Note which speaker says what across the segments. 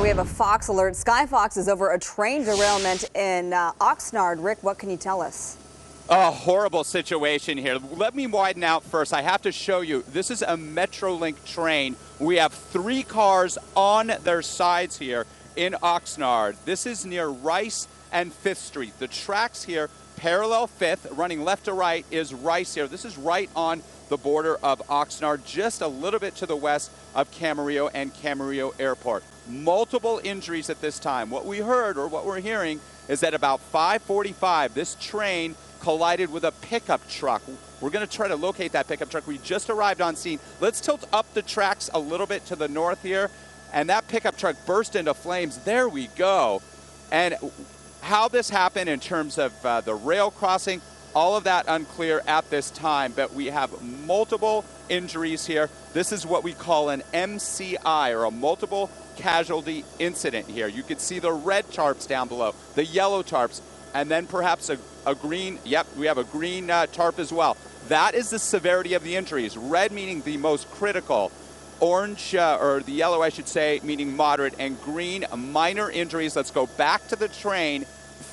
Speaker 1: we have a Fox alert. Sky Fox is over a train derailment in Oxnard. Rick, what can you tell us?
Speaker 2: A horrible situation here. Let me widen out first. I have to show you. This is a Metrolink train. We have 3 cars on their sides here in Oxnard. This is near Rice and 5th Street. The tracks here parallel 5th, running left to right, is Rice here. This is right on the border of Oxnard, just a little bit to the west of Camarillo and Camarillo Airport. Multiple injuries at this time. What we heard, or what we're hearing, is that about 5:45, this train collided with a pickup truck. We're going to try to locate that pickup truck. We just arrived on scene. Let's tilt up the tracks a little bit to the north here, and that pickup truck burst into flames. There we go. And how this happened in terms of the rail crossing, all of that unclear at this time, but we have multiple injuries here. This is what we call an MCI, or a multiple casualty incident here. You can see the red tarps down below, the yellow tarps, and then perhaps a green, yep, we have a green tarp as well. That is the severity of the injuries. Red meaning the most critical, orange, or the yellow I should say, meaning moderate, and green, minor injuries. Let's go back to the train.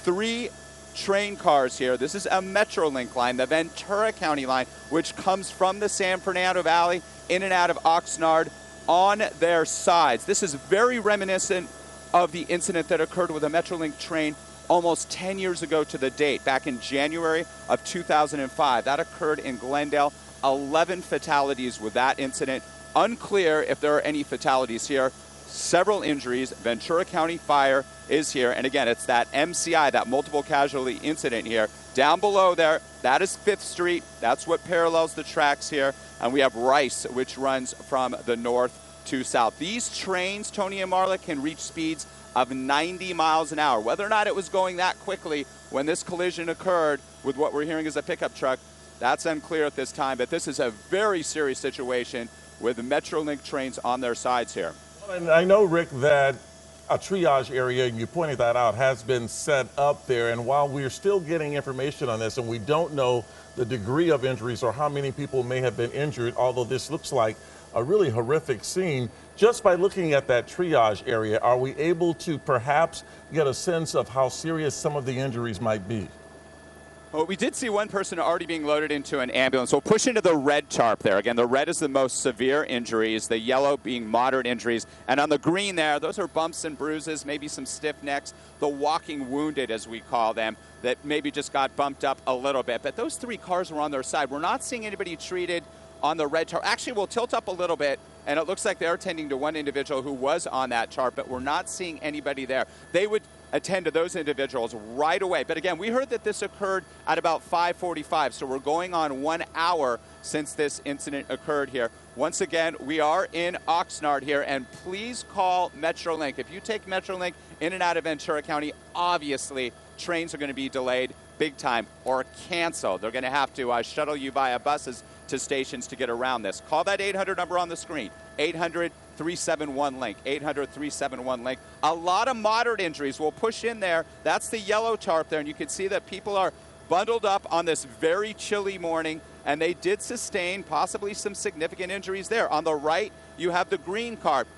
Speaker 2: 3 train cars here. This is a Metrolink line, the Ventura County line, which comes from the San Fernando Valley in and out of Oxnard on their sides. This is very reminiscent of the incident that occurred with a Metrolink train almost 10 years ago to the date, back in January of 2005. That occurred in Glendale. 11 fatalities with that incident. Unclear if there are any fatalities here. Several injuries. Ventura County Fire is here. And again, it's that MCI, that multiple casualty incident here. Down below there, that is 5th Street. That's what parallels the tracks here. And we have Rice, which runs from the north to south. These trains, Tony and Marla, can reach speeds of 90 miles an hour. Whether or not it was going that quickly when this collision occurred with what we're hearing is a pickup truck, that's unclear at this time. But this is a very serious situation with the Metrolink trains on their sides here.
Speaker 3: And I know, Rick, that a triage area, and you pointed that out, has been set up there. And while we're still getting information on this, and we don't know the degree of injuries or how many people may have been injured, although this looks like a really horrific scene, just by looking at that triage area, are we able to perhaps get a sense of how serious some of the injuries might be?
Speaker 2: Well, we did see one person already being loaded into an ambulance. We'll push into the red tarp there. Again, the red is the most severe injuries, the yellow being moderate injuries. And on the green there, those are bumps and bruises, maybe some stiff necks, the walking wounded, as we call them, that maybe just got bumped up a little bit. But those 3 cars were on their side. We're not seeing anybody treated on the red tarp. Actually, we'll tilt up a little bit, and it looks like they're attending to one individual who was on that tarp, but we're not seeing anybody there. They would attend to those individuals right away. But again, we heard that this occurred at about 5:45, so we're going on 1 hour since this incident occurred here. Once again, we are in Oxnard here, and please call Metrolink. If you take Metrolink in and out of Ventura County, obviously trains are going to be delayed big time or canceled. They're going to have to shuttle you via buses to stations to get around this. Call that 800 number on the screen, 800-371-LINK, 800-371-LINK. A lot of moderate injuries. We'll push in there. That's the yellow tarp there, and you can see that people are bundled up on this very chilly morning, and they did sustain possibly some significant injuries there. On the right, you have the green tarp.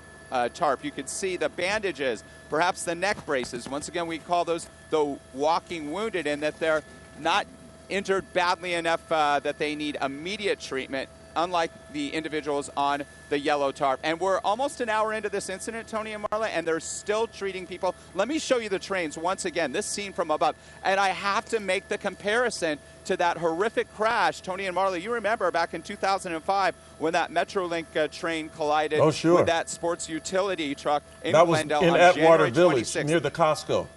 Speaker 2: You can see the bandages, perhaps the neck braces. Once again, we call those the walking wounded, in that they're not injured badly enough that they need immediate treatment, unlike the individuals on the yellow tarp. And we're almost an hour into this incident, Tony and Marla, and they're still treating people. Let me show you the trains once again, this scene from above. And I have to make the comparison to that horrific crash. Tony and Marla, you remember back in 2005 when that Metrolink train collided with that sports utility truck in Glendale on
Speaker 3: January 26th. That was in Atwater Village, near the Costco.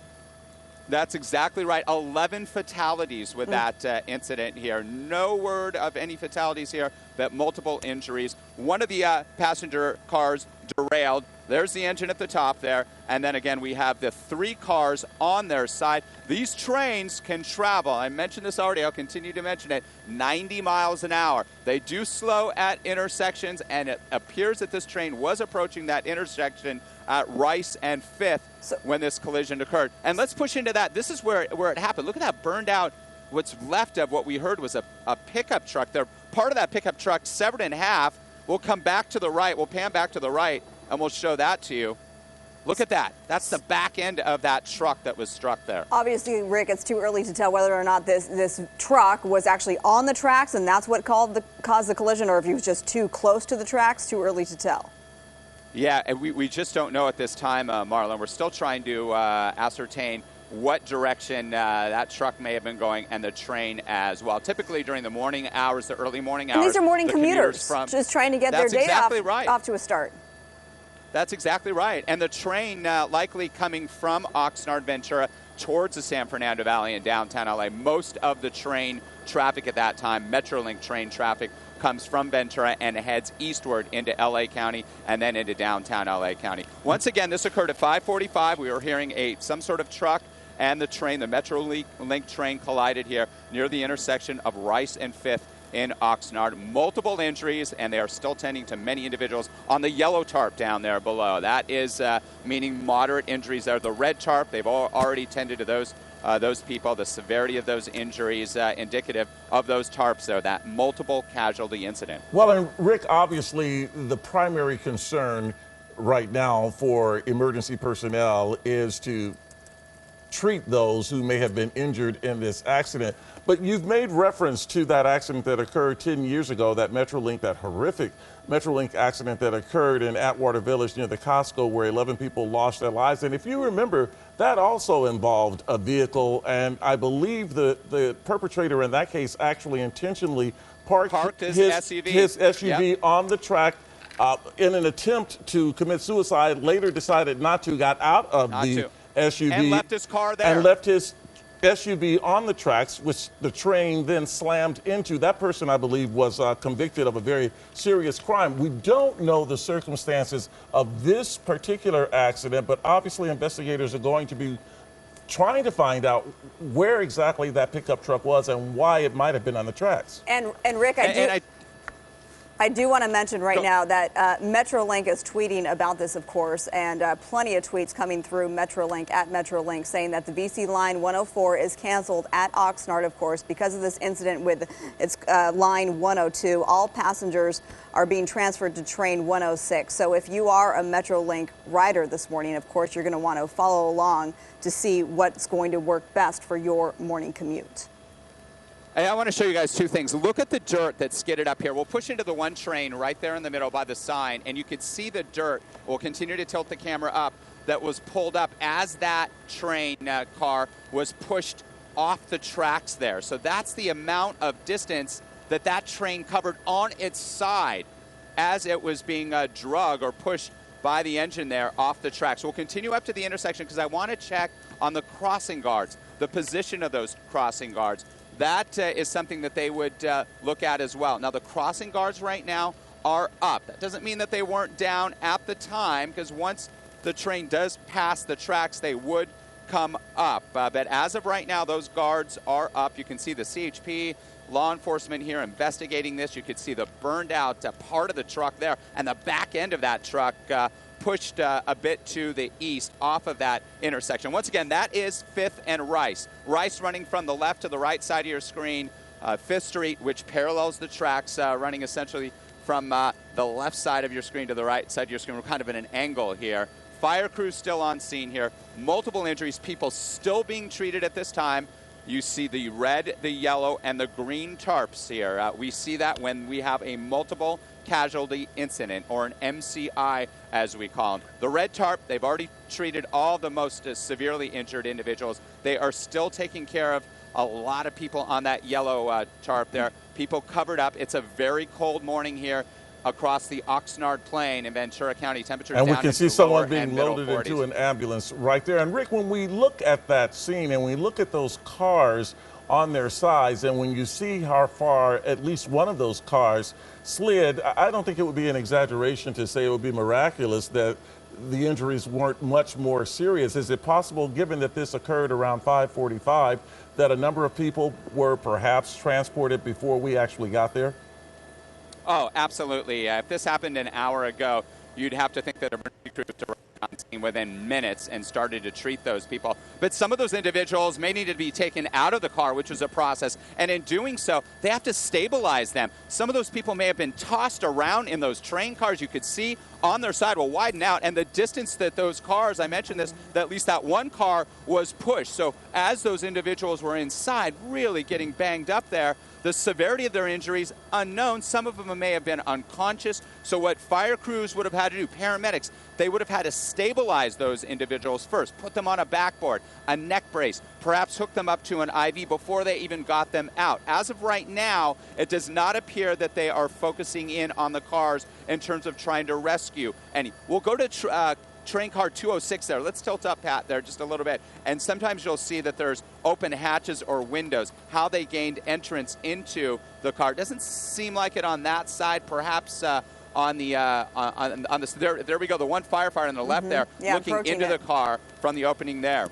Speaker 2: That's exactly right. 11 fatalities with that incident here. No word of any fatalities here, but multiple injuries. One of the passenger cars derailed. There's the engine at the top there. And then again, we have the 3 cars on their side. These trains can travel, I mentioned this already, I'll continue to mention it, 90 miles an hour. They do slow at intersections, and it appears that this train was approaching that intersection at Rice and 5th when this collision occurred. And let's push into that. This is where it happened. Look at that burned out, what's left of what we heard was a pickup truck there. Part of that pickup truck severed in half. We'll come back to the right. We'll pan back to the right, and we'll show that to you. Look at that. That's the back end of that truck that was struck there.
Speaker 1: Obviously, Rick, it's too early to tell whether or not this truck was actually on the tracks and that's what caused the collision, or if he was just too close to the tracks. Too early to tell.
Speaker 2: Yeah, and we just don't know at this time, Marlon. We're still trying to ascertain what direction that truck may have been going, and the train as well. Typically during the morning hours, the early morning hours.
Speaker 1: And these are morning
Speaker 2: the
Speaker 1: commuters just trying to get their day off to a start.
Speaker 2: That's exactly right. And the train likely coming from Oxnard, Ventura, towards the San Fernando Valley in downtown LA. Most of the train traffic at that time, Metrolink train traffic, comes from Ventura and heads eastward into LA County and then into downtown LA County. Once again, this occurred at 5:45. We were hearing some sort of truck and the train, the Metrolink train, collided here near the intersection of Rice and 5th in Oxnard. Multiple injuries, and they are still tending to many individuals on the yellow tarp down there below. That is meaning moderate injuries there. The red tarp, they've already tended to those people. The severity of those injuries indicative of those tarps there, that multiple casualty incident.
Speaker 3: Well, and Rick, obviously the primary concern right now for emergency personnel is to treat those who may have been injured in this accident. But you've made reference to that accident that occurred 10 years ago, that that horrific Metrolink accident that occurred in Atwater Village near the Costco, where 11 people lost their lives. And if you remember, that also involved a vehicle, and I believe the perpetrator in that case actually intentionally parked his SUV on the track in an attempt to commit suicide, later decided not to, got out of the SUV
Speaker 2: and left his car there.
Speaker 3: And left his SUV on the tracks, which the train then slammed into. That person, I believe, was convicted of a very serious crime. We don't know the circumstances of this particular accident, but obviously investigators are going to be trying to find out where exactly that pickup truck was and why it might have been on the tracks.
Speaker 1: And Rick, I do want to mention right now that Metrolink is tweeting about this, of course, and plenty of tweets coming through Metrolink, at Metrolink, saying that the BC Line 104 is canceled at Oxnard, of course, because of this incident with its Line 102. All passengers are being transferred to train 106. So if you are a Metrolink rider this morning, of course, you're going to want to follow along to see what's going to work best for your morning commute.
Speaker 2: I want to show you guys two things. Look at the dirt that skidded up here. We'll push into the one train right there in the middle by the sign, and you can see the dirt. We'll continue to tilt the camera up, that was pulled up as that train car was pushed off the tracks there. So that's the amount of distance that that train covered on its side as it was being dragged or pushed by the engine there off the tracks. We'll continue up to the intersection because I want to check on the crossing guards, the position of those crossing guards. That is something that they would look at as well. Now, the crossing guards right now are up. That doesn't mean that they weren't down at the time, because once the train does pass the tracks, they would come up. But as of right now, those guards are up. You can see the CHP, law enforcement here investigating this. You could see the burned out part of the truck there, and the back end of that truck pushed a bit to the east off of that intersection. Once again, that is 5th and Rice. Rice running from the left to the right side of your screen. 5th Street, which parallels the tracks, running essentially from the left side of your screen to the right side of your screen. We're kind of in an angle here. Fire crew still on scene here. Multiple injuries, people still being treated at this time. You see the red, the yellow, and the green tarps here. We see that when we have a multiple casualty incident, or an MCI as we call them. The red tarp, they've already treated all the most severely injured individuals. They are still taking care of a lot of people on that yellow tarp there. People covered up. It's a very cold morning here across the Oxnard Plain in Ventura County. Temperatures
Speaker 3: and
Speaker 2: down
Speaker 3: we can see someone being loaded into an ambulance right there. And Rick, when we look at that scene and we look at those cars on their sides, and when you see how far at least one of those cars slid, I don't think it would be an exaggeration to say it would be miraculous that the injuries weren't much more serious. Is it possible, given that this occurred around 5:45, that a number of people were perhaps transported before we actually got there?
Speaker 2: Oh, absolutely. If this happened an hour ago, you'd have to think that emergency crews arrived on scene within minutes and started to treat those people. But some of those individuals may need to be taken out of the car, which was a process. And in doing so, they have to stabilize them. Some of those people may have been tossed around in those train cars. You could see on their side will widen out, and the distance that those cars, I mentioned this, that at least that one car was pushed. So as those individuals were inside, really getting banged up there, the severity of their injuries, unknown. Some of them may have been unconscious. So what fire crews would have had to do, paramedics, they would have had to stabilize those individuals first, put them on a backboard, a neck brace, perhaps hook them up to an IV before they even got them out. As of right now, it does not appear that they are focusing in on the cars in terms of trying to rescue any. We'll go to train car 206 there. Let's tilt up, Pat, there just a little bit. And sometimes you'll see that there's open hatches or windows, how they gained entrance into the car. It doesn't seem like it on that side, perhaps on the, there we go, the one firefighter on the left there, looking into the car from the opening there.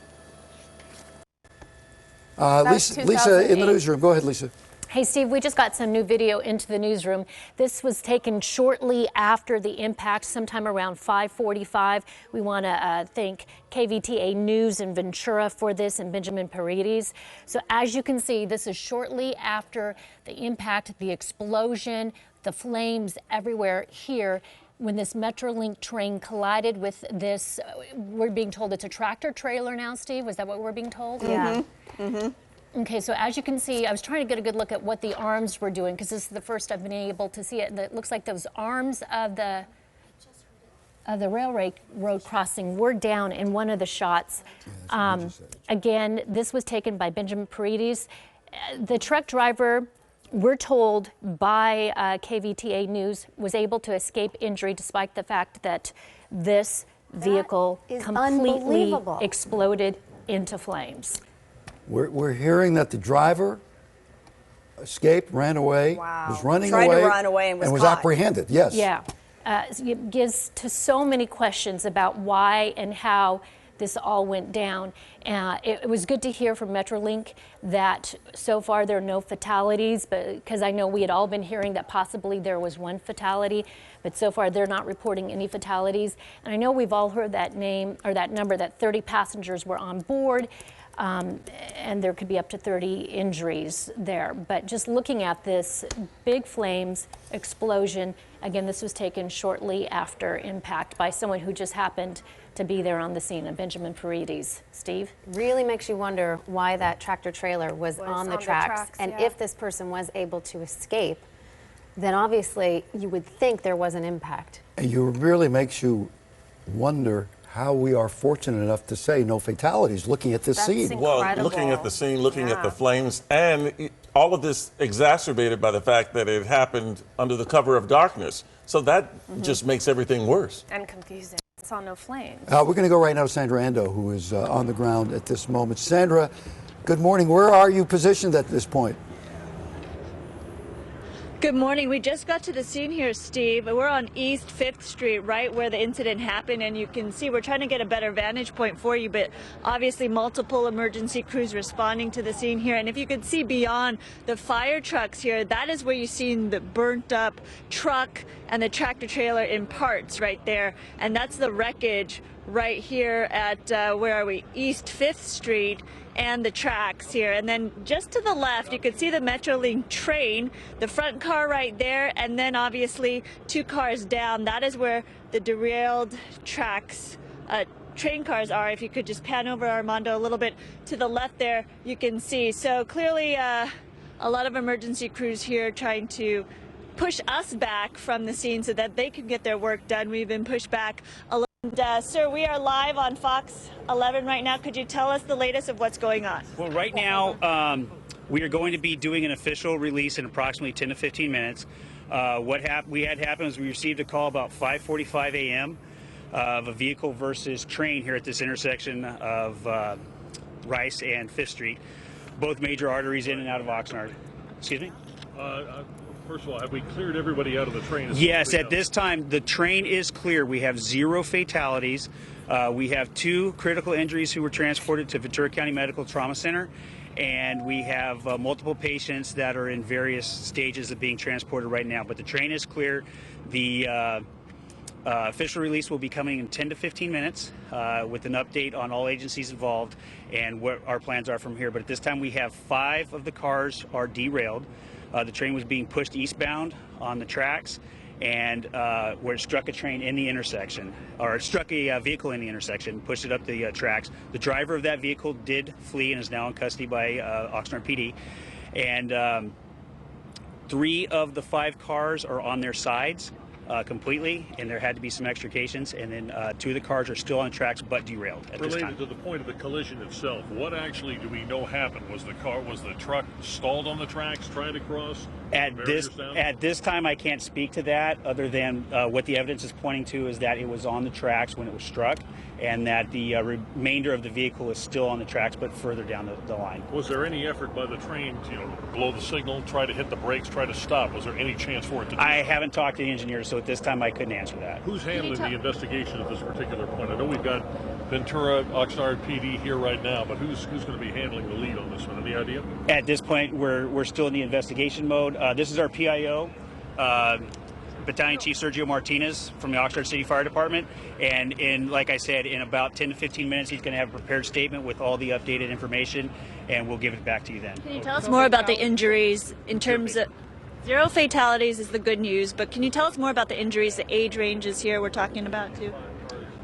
Speaker 4: Lisa in the newsroom. Go ahead, Lisa.
Speaker 5: Hey, Steve, we just got some new video into the newsroom. This was taken shortly after the impact, sometime around 5:45. We want to thank KVTA News in Ventura for this, and Benjamin Paredes. So as you can see, this is shortly after the impact, the explosion, the flames everywhere here. When this Metrolink train collided with this, we're being told it's a tractor trailer now, Steve. Was that what we're being told?
Speaker 1: Yeah.
Speaker 5: Okay, so as you can see, I was trying to get a good look at what the arms were doing, because this is the first I've been able to see it. And it looks like those arms of the railroad crossing were down in one of the shots. Again, this was taken by Benjamin Paredes. The truck driver, we're told by KVTA News, was able to escape injury despite the fact that this vehicle completely exploded into flames.
Speaker 4: We're hearing that the driver escaped, ran away, was running
Speaker 1: Tried
Speaker 4: away,
Speaker 1: to run away and was caught.
Speaker 4: apprehended. Yes.
Speaker 5: Yeah. It gives to so many questions about why and how this all went down. It was good to hear from Metrolink that so far there are no fatalities, because I know we had all been hearing that possibly there was one fatality, but so far they're not reporting any fatalities. And I know we've all heard that name, or that number, that 30 passengers were on board. And there could be up to 30 injuries there. But just looking at this big flames, explosion, again, this was taken shortly after impact by someone who just happened to be there on the scene, Benjamin Paredes. Steve?
Speaker 6: Really makes you wonder why that tractor trailer was on the tracks. And if this person was able to escape, then obviously you would think there was an impact.
Speaker 4: And it really makes you wonder how we are fortunate enough to say no fatalities looking at this scene.
Speaker 3: Well, looking at the scene, looking at the flames, and all of this exacerbated by the fact that it happened under the cover of darkness. So that just makes everything worse.
Speaker 7: And confusing. Saw no flames.
Speaker 4: We're going to go right now to Sandra Ando, who is on the ground at this moment. Sandra, good morning. Where are you positioned at this point?
Speaker 8: Good morning. We just got to the scene here, Steve. We're on East 5th Street, right where the incident happened, and you can see we're trying to get a better vantage point for you, but obviously multiple emergency crews responding to the scene here. And if you could see beyond the fire trucks here, that is where you've seen the burnt up truck and the tractor trailer in parts right there. And that's the wreckage right here at, where are we, East 5th Street, and the tracks here. And then just to the left, you can see the Metrolink train, the front car right there, and then obviously 2 cars down. That is where the derailed tracks, train cars are. If you could just pan over, Armando, a little bit to the left there, you can see. So clearly a lot of emergency crews here trying to push us back from the scene so that they can get their work done. We've been pushed back a little. Sir, we are live on Fox 11 right now. Could you tell us the latest of what's going on?
Speaker 9: Well, right now, we are going to be doing an official release in approximately 10 to 15 minutes. What we had happen is we received a call about 5:45 a.m. Of a vehicle versus train here at this intersection of Rice and 5th Street, both major arteries in and out of Oxnard. Excuse me?
Speaker 10: First of all, have we cleared everybody out of the train?
Speaker 9: Yes, at this time, the train is clear. We have 0 fatalities. We have 2 critical injuries who were transported to Ventura County Medical Trauma Center, and we have multiple patients that are in various stages of being transported right now. But the train is clear. The official release will be coming in 10 to 15 minutes with an update on all agencies involved and what our plans are from here. But at this time, we have 5 of the cars are derailed. The train was being pushed eastbound on the tracks, and where it struck a train in the intersection, or it struck a vehicle in the intersection, pushed it up the tracks. The driver of that vehicle did flee and is now in custody by Oxnard PD. And 3 of the 5 cars are on their sides completely, and there had to be some extrications, and then 2 of the cars are still on the tracks but derailed at this time.
Speaker 10: Related to the point of the collision itself, what actually do we know happened? Was the truck stalled on the tracks trying to cross?
Speaker 9: At this time, I can't speak to that, other than what the evidence is pointing to is that it was on the tracks when it was struck, and that the remainder of the vehicle is still on the tracks but further down the line.
Speaker 10: Was there any effort by the train to, blow the signal, try to hit the brakes, try to stop? Was there any chance for it to do
Speaker 9: I
Speaker 10: that?
Speaker 9: haven't talked to the engineers, so at this time I couldn't answer that.
Speaker 10: Who's handling the investigation at this particular point? I know we've got Ventura, Oxnard PD here right now, but who's going to be handling the lead on this one? Any idea?
Speaker 9: At this point, we're still in the investigation mode. This is our PIO, Battalion Chief Sergio Martinez from the Oxnard City Fire Department, and like I said, in about 10 to 15 minutes, he's going to have a prepared statement with all the updated information, and we'll give it back to you then.
Speaker 8: Can you tell us more about the injuries in terms of 0 fatalities is the good news, but can you tell us more about the injuries, the age ranges here we're talking about too?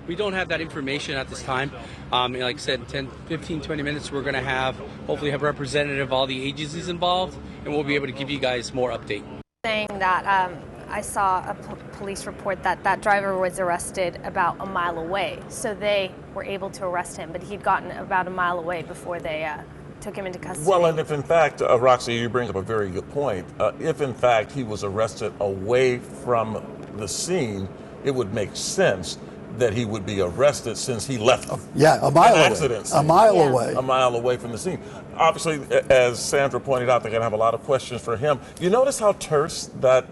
Speaker 11: We don't have that information at this time. Like I said, 10, 15, 20 minutes, we're going to hopefully have a representative of all the agencies involved, and we'll be able to give you guys more update.
Speaker 7: Saying that I saw a police report that driver was arrested about a mile away. So they were able to arrest him, but he'd gotten about a mile away before they took him into custody.
Speaker 3: Well, and if in fact, Roxy, you bring up a very good point. If in fact he was arrested away from the scene, it would make sense that he would be arrested since he left
Speaker 4: a mile away.
Speaker 3: Accident scene.
Speaker 4: A mile away.
Speaker 3: A mile away from the scene. Obviously, as Sandra pointed out, they're going to have a lot of questions for him. You notice how terse that,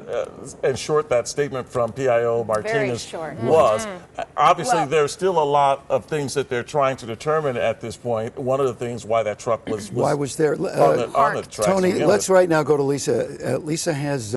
Speaker 3: and short that statement from PIO Martinez was. Obviously, there's still a lot of things that they're trying to determine at this point. One of the things why that truck was
Speaker 4: there
Speaker 3: on the tracks.
Speaker 4: Tony, let's right now go to Lisa. Lisa has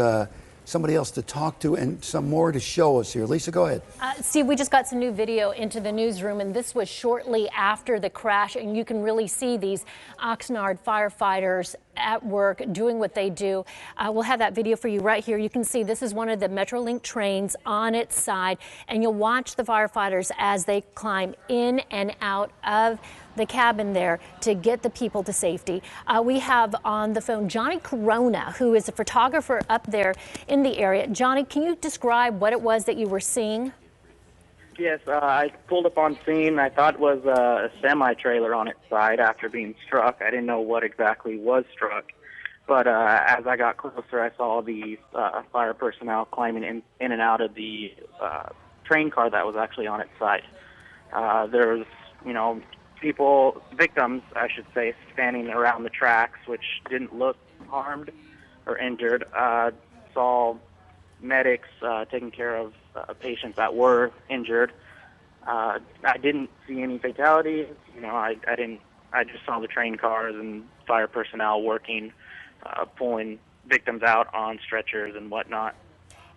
Speaker 4: somebody else to talk to and some more to show us here. Lisa, go ahead.
Speaker 5: Steve, we just got some new video into the newsroom, and this was shortly after the crash, and you can really see these Oxnard firefighters at work doing what they do. We'll have that video for you right here. You can see this is one of the Metrolink trains on its side, and you'll watch the firefighters as they climb in and out of the cabin there to get the people to safety. We have on the phone Johnny Corona, who is a photographer up there in the area. Johnny, can you describe what it was that you were seeing?
Speaker 12: Yes, I pulled up on scene. I thought it was a semi-trailer on its side after being struck. I didn't know what exactly was struck. But as I got closer, I saw the fire personnel climbing in and out of the train car that was actually on its side. There was, victims, I should say, standing around the tracks, which didn't look harmed or injured. Saw medics taking care of patients that were injured. I didn't see any fatalities. I just saw the train cars and fire personnel working, pulling victims out on stretchers and whatnot.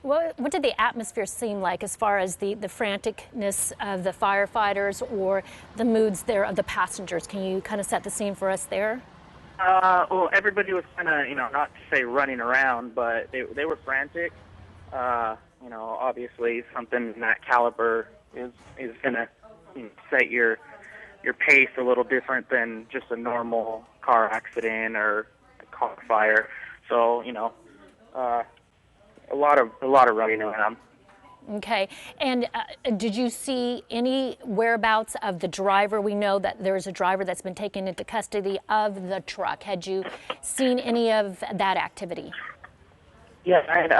Speaker 5: What did the atmosphere seem like as far as the franticness of the firefighters or the moods there of the passengers? Can you kind of set the scene for us there?
Speaker 12: Well, everybody was kind of, not to say running around, but they were frantic. Obviously something in that caliber is going to set your pace a little different than just a normal car accident or a car fire. So, a lot of running around.
Speaker 5: Okay, and did you see any whereabouts of the driver? We know that there's a driver that's been taken into custody of the truck. Had you seen any of that activity?
Speaker 12: Yeah, I had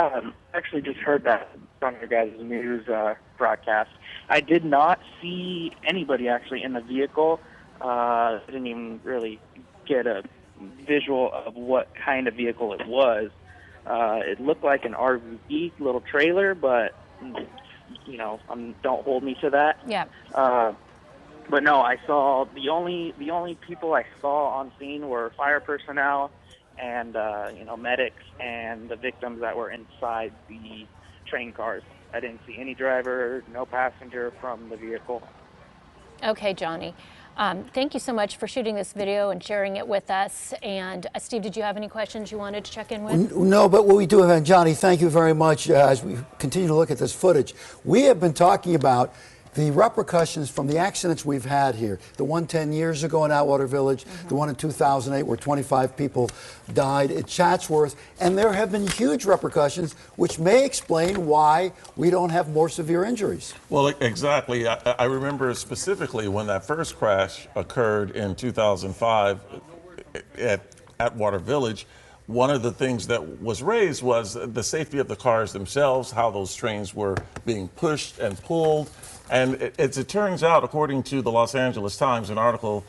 Speaker 12: actually just heard that on your guys' news broadcast. I did not see anybody actually in the vehicle. I didn't even really get a visual of what kind of vehicle it was. It looked like an RV little trailer, but don't hold me to that.
Speaker 5: Yeah.
Speaker 12: But no, I saw the only people I saw on scene were fire personnel and medics and the victims that were inside the train cars. I didn't see any driver, no passenger from the vehicle.
Speaker 5: Okay, Johnny. Thank you so much for shooting this video and sharing it with us. And Steve, did you have any questions you wanted to check in with?
Speaker 4: No, but what we do have, and Johnny, thank you very much. As we continue to look at this footage, we have been talking about the repercussions from the accidents we've had here. The one 10 years ago in Atwater Village, the one in 2008 where 25 people died at Chatsworth, and there have been huge repercussions which may explain why we don't have more severe injuries.
Speaker 3: Well, exactly. I remember specifically when that first crash occurred in 2005 at Atwater Village. One of the things that was raised was the safety of the cars themselves, how those trains were being pushed and pulled. And as it turns out, according to the Los Angeles Times, an article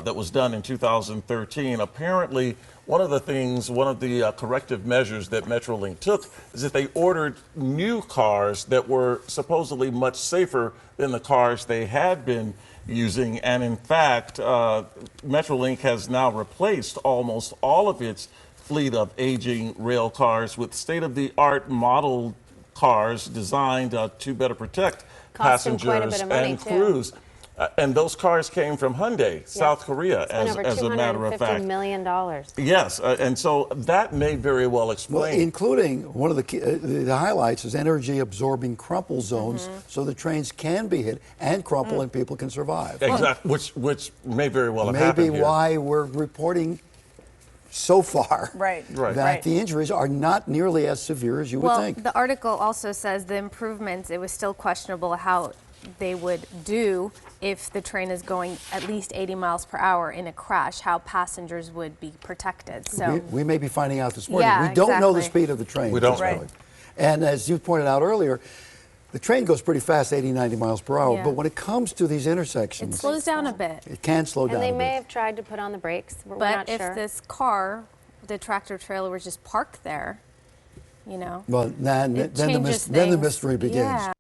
Speaker 3: that was done in 2013, apparently one of the corrective measures that Metrolink took is that they ordered new cars that were supposedly much safer than the cars they had been using. And in fact, Metrolink has now replaced almost all of its fleet of aging rail cars with state-of-the-art model cars designed to better protect passengers and crews. And those cars came from Hyundai, South Korea, as a matter of fact.
Speaker 6: $250 million.
Speaker 3: Yes, and so that may very well explain.
Speaker 4: Well, including one of the highlights is energy-absorbing crumple zones, so the trains can be hit and crumple and people can survive.
Speaker 3: Exactly, which may very well have happened here.
Speaker 4: Maybe why we're reporting so far that the injuries are not nearly as severe as you would think.
Speaker 7: The article also says the improvements, it was still questionable how they would do if the train is going at least 80 miles per hour in a crash, how passengers would be protected. So
Speaker 4: we may be finding out this morning. We don't know the speed of the train.
Speaker 3: We don't know it.
Speaker 4: And as you pointed out earlier, the train goes pretty fast, 80, 90 miles per hour, but when it comes to these intersections,
Speaker 7: it slows down a bit.
Speaker 4: It can slow down a bit.
Speaker 6: And they may have tried to put on the brakes. We're not sure.
Speaker 7: If this car, the tractor trailer, was just parked there, you know.
Speaker 4: Well, then the mystery begins.
Speaker 7: Yeah.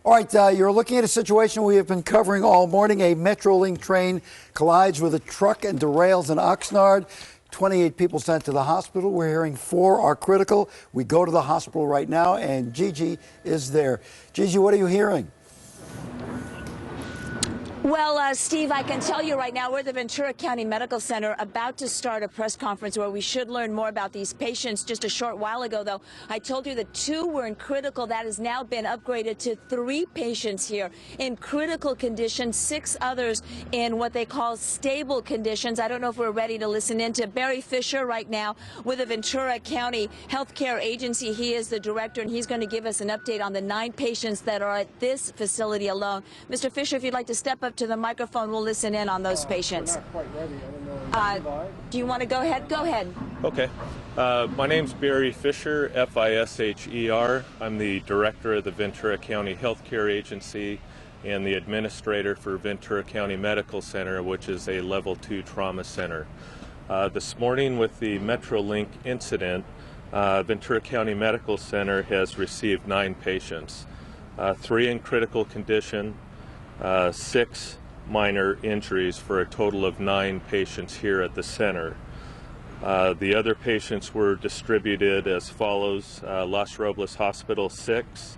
Speaker 4: All right, you're looking at a situation we have been covering all morning. A Metrolink train collides with a truck and derails in Oxnard. 28 people sent to the hospital. We're hearing 4 are critical. We go to the hospital right now, and Gigi is there. Gigi, what are you hearing?
Speaker 13: Well, Steve, I can tell you right now we're at the Ventura County Medical Center about to start a press conference where we should learn more about these patients. Just a short while ago, though, I told you that 2 were in critical. That has now been upgraded to 3 patients here in critical condition, 6 others in what they call stable conditions. I don't know if we're ready to listen in to Barry Fisher right now with the Ventura County Healthcare Agency. He is the director, and he's going to give us an update on the 9 patients that are at this facility alone. Mr. Fisher, if you'd like to step up to the microphone, we'll listen in on those patients. Do you want to go ahead? Go ahead.
Speaker 14: Okay. My name's Barry Fisher, Fisher. I'm the director of the Ventura County Healthcare Agency and the administrator for Ventura County Medical Center, which is a level 2 trauma center. This morning with the Metrolink incident, Ventura County Medical Center has received 9 patients, 3 in critical condition, 6 minor injuries for a total of 9 patients here at the center. The other patients were distributed as follows: Los Robles Hospital 6,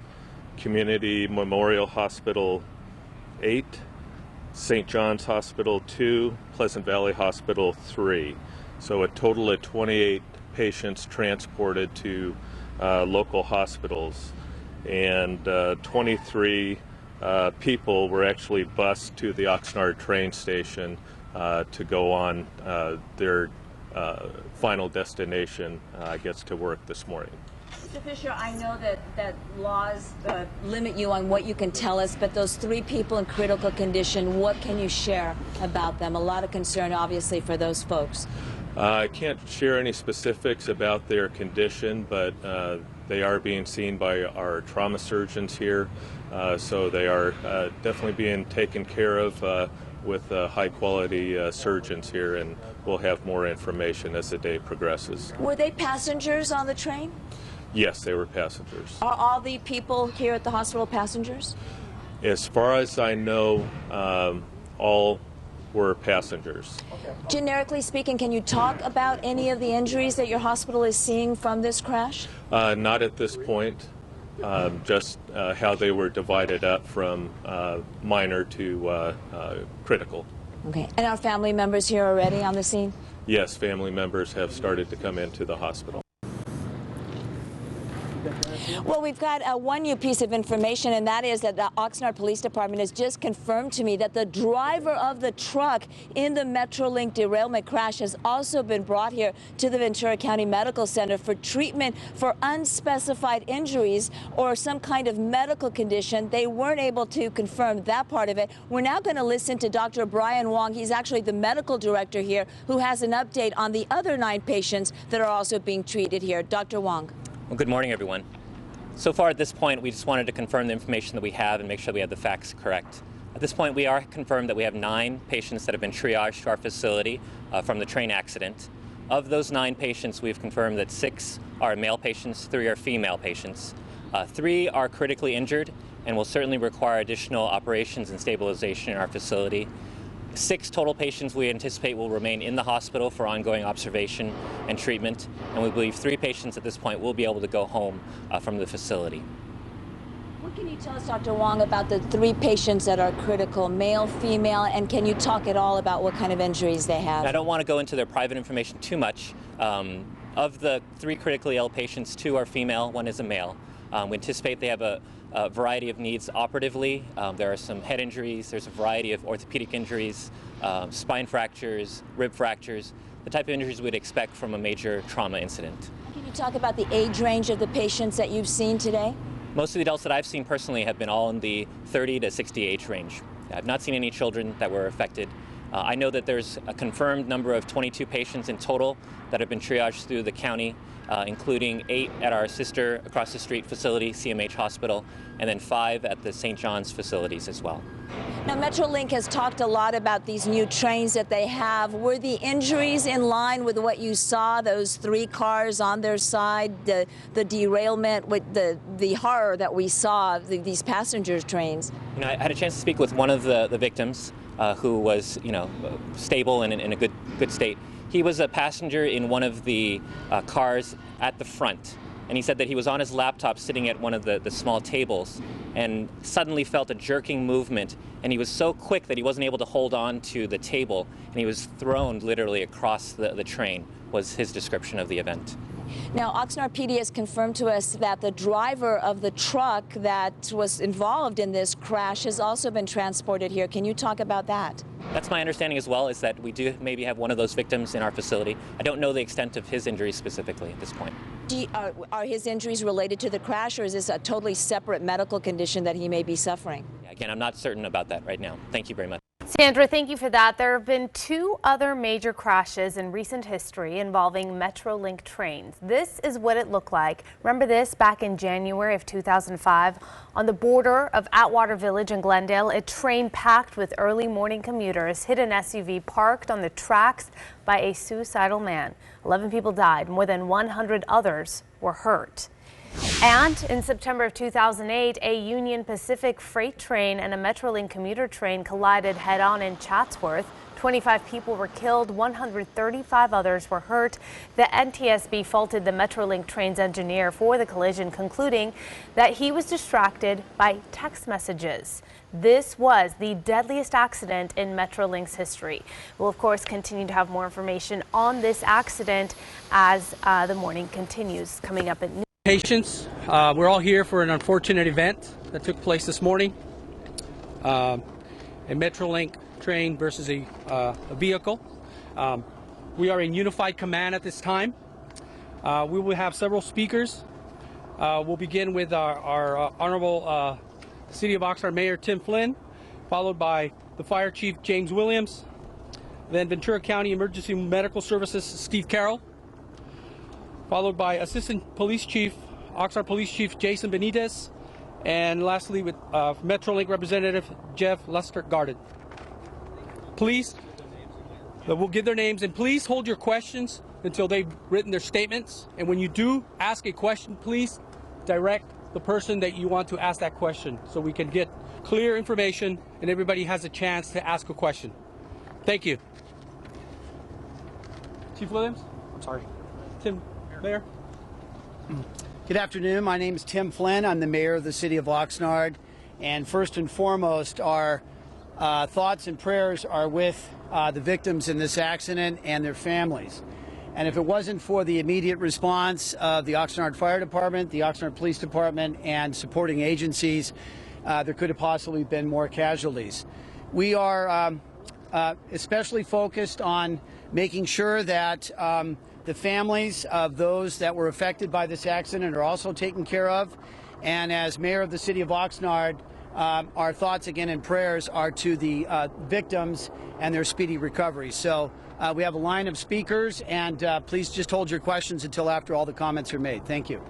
Speaker 14: Community Memorial Hospital 8, St. John's Hospital 2, Pleasant Valley Hospital 3. So a total of 28 patients transported to local hospitals, and 23 people were actually bused to the Oxnard train station to go on their final destination, I guess, to work this morning.
Speaker 13: Mr. Fisher, I know that laws limit you on what you can tell us, but those 3 people in critical condition, what can you share about them? A lot of concern, obviously, for those folks.
Speaker 14: I can't share any specifics about their condition, but they are being seen by our trauma surgeons here, so they are definitely being taken care of with high-quality surgeons here, and we'll have more information as the day progresses.
Speaker 13: Were they passengers on the train?
Speaker 14: Yes, they were passengers.
Speaker 13: Are all the people here at the hospital passengers?
Speaker 14: As far as I know, all were passengers.
Speaker 13: Generically speaking, can you talk about any of the injuries that your hospital is seeing from this crash?
Speaker 14: Not at this point. just how they were divided up from minor to critical.
Speaker 13: Okay. And are family members here already on the scene?
Speaker 14: Yes, family members have started to come into the hospital.
Speaker 13: Well, we've got one new piece of information, and that is that the Oxnard Police Department has just confirmed to me that the driver of the truck in the Metrolink derailment crash has also been brought here to the Ventura County Medical Center for treatment for unspecified injuries or some kind of medical condition. They weren't able to confirm that part of it. We're now going to listen to Dr. Brian Wong. He's actually the medical director here, who has an update on the other 9 patients that are also being treated here. Dr. Wong.
Speaker 15: Well, good morning, everyone. So far at this point, we just wanted to confirm the information that we have and make sure we have the facts correct. At this point, we are confirmed that we have 9 patients that have been triaged to our facility from the train accident. Of those 9 patients, we've confirmed that 6 are male patients, 3 are female patients. 3 are critically injured and will certainly require additional operations and stabilization in our facility. 6 total patients we anticipate will remain in the hospital for ongoing observation and treatment, and we believe 3 patients at this point will be able to go home from the facility.
Speaker 13: What can you tell us, Dr. Wong, about the 3 patients that are critical, male, female, and can you talk at all about what kind of injuries they have?
Speaker 15: I don't want to go into their private information too much. Of the 3 critically ill patients, 2 are female, 1 is a male. We anticipate they have a variety of needs operatively. There are some head injuries, there's a variety of orthopedic injuries, spine fractures, rib fractures, the type of injuries we'd expect from a major trauma incident.
Speaker 13: Can you talk about the age range of the patients that you've seen today?
Speaker 15: Most of the adults that I've seen personally have been all in the 30 to 60 age range. I've not seen any children that were affected. I know that there's a confirmed number of 22 patients in total that have been triaged through the county, including 8 at our sister across the street facility, CMH Hospital, and then 5 at the St. John's facilities as well.
Speaker 13: Now, Metrolink has talked a lot about these new trains that they have. Were the injuries in line with what you saw, those 3 cars on their side, the derailment, with the horror that we saw, these passenger trains?
Speaker 15: You know, I had a chance to speak with one of the victims who was, stable and in a good state. He was a passenger in one of the cars at the front, and he said that he was on his laptop sitting at one of the small tables and suddenly felt a jerking movement, and he was so quick that he wasn't able to hold on to the table, and he was thrown literally across the train, was his description of the event.
Speaker 13: Now, Oxnard PD has confirmed to us that the driver of the truck that was involved in this crash has also been transported here. Can you talk about that?
Speaker 15: That's my understanding as well, is that we do maybe have one of those victims in our facility. I don't know the extent of his injuries specifically at this point.
Speaker 13: Are his injuries related to the crash, or is this a totally separate medical condition that he may be suffering?
Speaker 15: Yeah, again, I'm not certain about that right now. Thank you very much.
Speaker 7: Sandra, thank you for that. There have been 2 other major crashes in recent history involving Metrolink trains. This is what it looked like. Remember this back in January of 2005 on the border of Atwater Village in Glendale. A train packed with early morning commuters hit an SUV parked on the tracks by a suicidal man. 11 people died. More than 100 others were hurt. And in September of 2008, a Union Pacific freight train and a Metrolink commuter train collided head-on in Chatsworth. 25 people were killed, 135 others were hurt. The NTSB faulted the Metrolink train's engineer for the collision, concluding that he was distracted by text messages. This was the deadliest accident in Metrolink's history. We'll, of course, continue to have more information on this accident as the morning continues, coming up at noon.
Speaker 11: Patients, we're all here for an unfortunate event that took place this morning. A Metrolink train versus a vehicle. We are in unified command at this time. We will have several speakers. We'll begin with our Honorable City of Oxnard Mayor Tim Flynn, followed by the Fire Chief James Williams, then Ventura County Emergency Medical Services Steve Carroll, followed by Assistant Police Chief, Oxnard Police Chief Jason Benitez, and lastly with Metrolink Representative Jeff Lester-Garden. Please, we'll give their names, and please hold your questions until they've written their statements. And when you do ask a question, please direct the person that you want to ask that question so we can get clear information and everybody has a chance to ask a question. Thank you. Chief Williams? I'm sorry. Tim, Mayor?
Speaker 16: Good afternoon. My name is Tim Flynn. I'm the mayor of the city of Oxnard. And first and foremost, our thoughts and prayers are with the victims in this accident and their families. And if it wasn't for the immediate response of the Oxnard Fire Department, the Oxnard Police Department, and supporting agencies, there could have possibly been more casualties. We are especially focused on making sure that the families of those that were affected by this accident are also taken care of. And as mayor of the city of Oxnard, our thoughts again and prayers are to the victims and their speedy recovery. So we have a line of speakers, and please just hold your questions until after all the comments are made. Thank you.